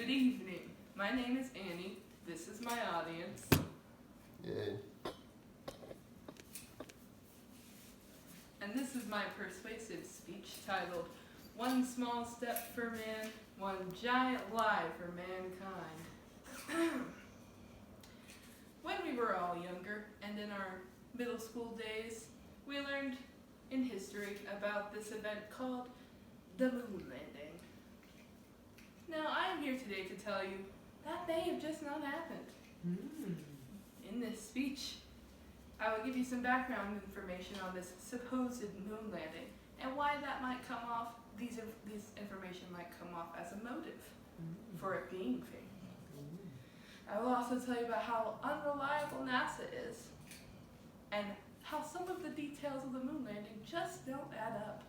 Good evening. My name is Annie. This is my audience. Yay. And this is my persuasive speech titled, One Small Step for Man, One Giant Lie for Mankind. When we were all younger and in our middle school days, we learned in history about this event called the moon landing. Now, I am here today to tell you that may have just not happened. In this speech, I will give you some background information on this supposed moon landing and why that might come off, these information might come off as a motive for it being fake. I will also tell you about how unreliable NASA is and how some of the details of the moon landing just don't add up.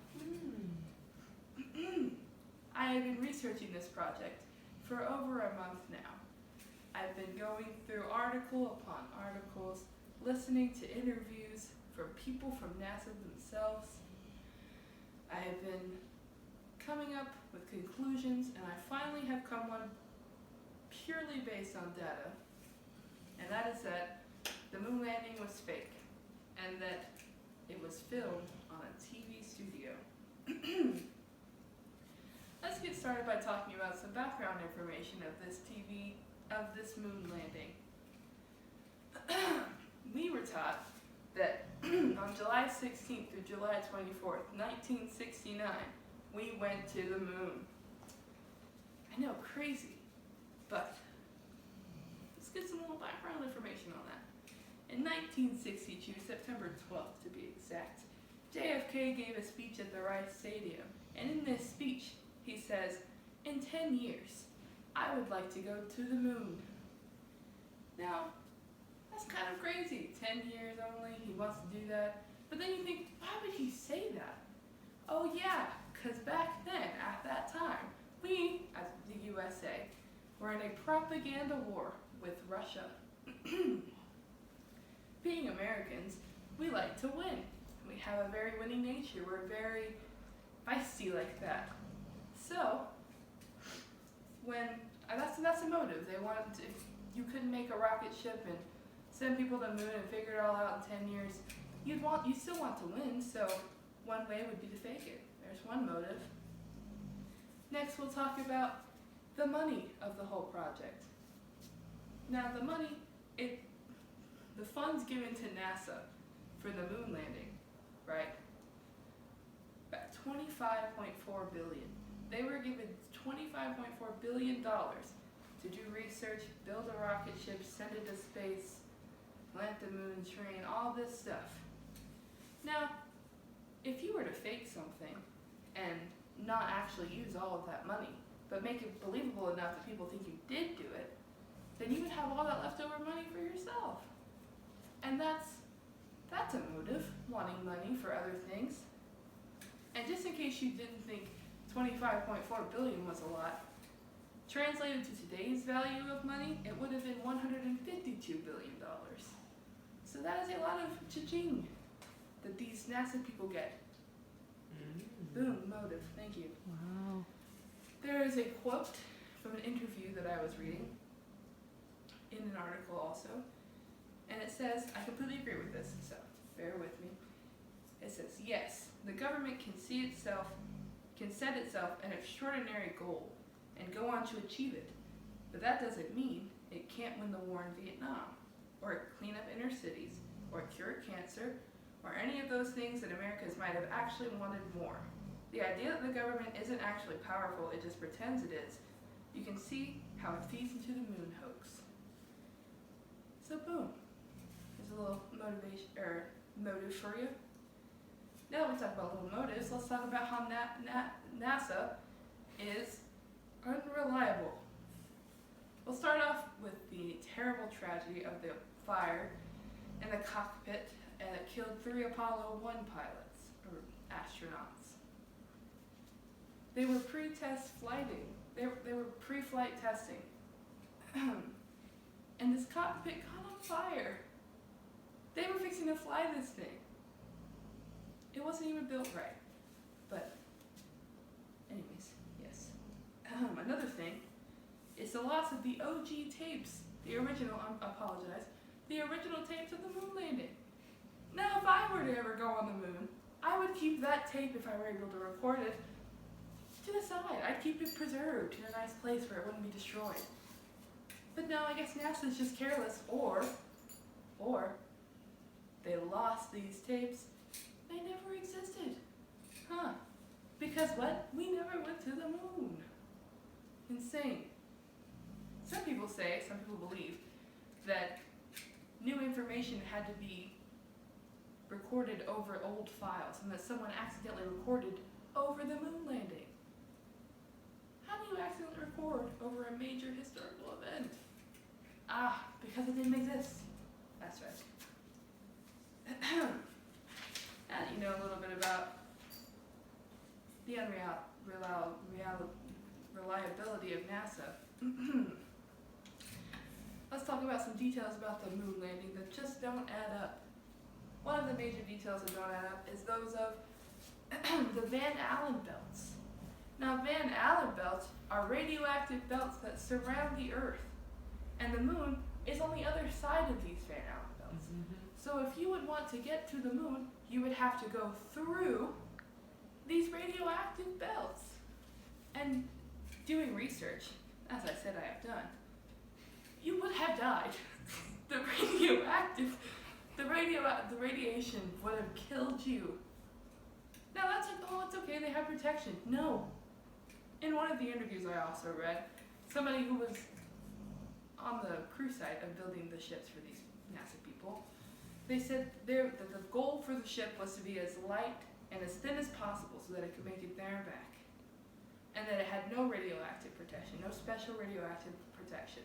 I have been researching this project for over a month now. I've been going through article upon articles, listening to interviews from people from NASA themselves. I have been coming up with conclusions, and I finally have come one purely based on data, and that is that the moon landing was fake, and that it was filmed on a TV studio. Let's get started by talking about some background information of this moon landing. We were taught that on July 16th through July 24th, 1969, we went to the moon. I know, crazy, but let's get some little background information on that. In 1962, September 12th to be exact, JFK gave a speech at the Rice Stadium, and in this speech, he says, "In 10 years, I would like to go to the moon." Now, that's kind of crazy. 10 years only, he wants to do that. But then you think, why would he say that? Oh yeah, because back then, at that time, we, as the USA, were in a propaganda war with Russia. Being Americans, we like to win. We have a very winning nature. We're very feisty like that. So, that's a motive. They wanted to, if you couldn't make a rocket ship and send people to the moon and figure it all out in 10 years, you still want to win, so one way would be to fake it. There's one motive. Next, we'll talk about the money of the whole project. Now, the money, the funds given to NASA for the moon landing, right? About $25.4 billion. They were given $25.4 billion to do research, build a rocket ship, send it to space, plant the moon, train, all this stuff. Now, if you were to fake something and not actually use all of that money, but make it believable enough that people think you did do it, then you would have all that leftover money for yourself. And that's a motive, wanting money for other things. And just in case you didn't think $25.4 billion was a lot, translated to today's value of money, it would have been $152 billion. So that is a lot of cha-ching that these NASA people get. Boom, motive, thank you. Wow. There is a quote from an interview that I was reading in an article also, and it says, I completely agree with this, so bear with me. It says, yes, the government can set itself an extraordinary goal and go on to achieve it, but that doesn't mean it can't win the war in Vietnam, or clean up inner cities, or cure cancer, or any of those things that Americans might have actually wanted more. The idea that the government isn't actually powerful, it just pretends it is. You can see how it feeds into the moon hoax. So boom, there's a little motive for you. Now we talk about little motives, let's talk about how NASA is unreliable. We'll start off with the terrible tragedy of the fire in the cockpit that killed 3 Apollo 1 pilots, or astronauts. They were pre-test flighting. They were pre-flight testing. And this cockpit caught on fire. They were fixing to fly this thing. It wasn't even built right. But anyways, yes. Another thing It's the loss of the OG tapes, the original tapes of the moon landing. Now, if I were to ever go on the moon, I would keep that tape, if I were able to record it, to the side. I'd keep it preserved in a nice place where it wouldn't be destroyed. But no, I guess NASA's just careless, or they lost these tapes. They never existed. Huh. Because what? We never went to the moon. Insane. Some people believe that new information had to be recorded over old files, and that someone accidentally recorded over the moon landing. How do you accidentally record over a major historical event? Because it didn't exist. That's right. And you know a little bit about the reliability of NASA. Let's talk about some details about the moon landing that just don't add up. One of the major details that don't add up is those of the Van Allen belts. Now, Van Allen belts are radioactive belts that surround the Earth, and the moon is on the other side of these Van Allen belts. Mm-hmm. So if you would want to get to the moon, you would have to go through these radioactive belts. And doing research, as I said I have done, you would have died. The radiation would have killed you. Now that's like, oh, it's okay, they have protection. No. In one of the interviews I also read, somebody who was on the crew side of building the ships for these NASA people, they said that the goal for the ship was to be as light and as thin as possible so that it could make it there and back. And that it had no radioactive protection, no special radioactive protection.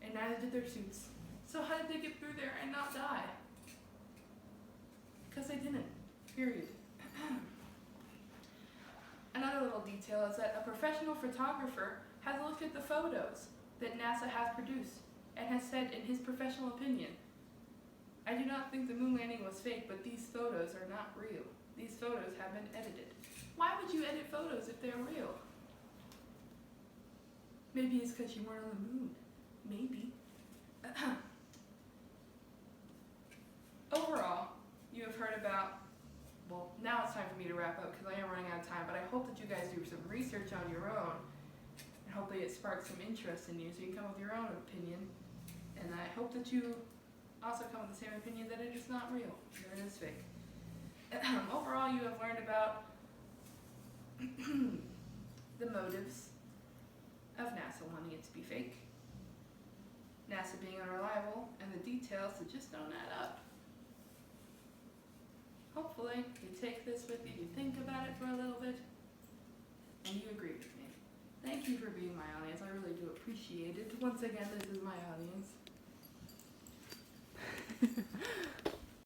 And neither did their suits. So how did they get through there and not die? Because they didn't. Period. Another little detail is that a professional photographer has looked at the photos that NASA has produced and has said in his professional opinion, I do not think the moon landing was fake, but these photos are not real. These photos have been edited. Why would you edit photos if they're real? Maybe it's because you weren't on the moon. Maybe. Overall, you have heard about, well, now it's time for me to wrap up because I am running out of time, but I hope that you guys do some research on your own, and hopefully it sparks some interest in you so you can come with your own opinion. And I hope that you also come with the same opinion that it is not real, that it is fake. Overall, you have learned about the motives of NASA wanting it to be fake, NASA being unreliable, and the details that just don't add up. Hopefully, you take this with you, you think about it for a little bit, and you agree with me. Thank you for being my audience. I really do appreciate it. Once again, this is my audience.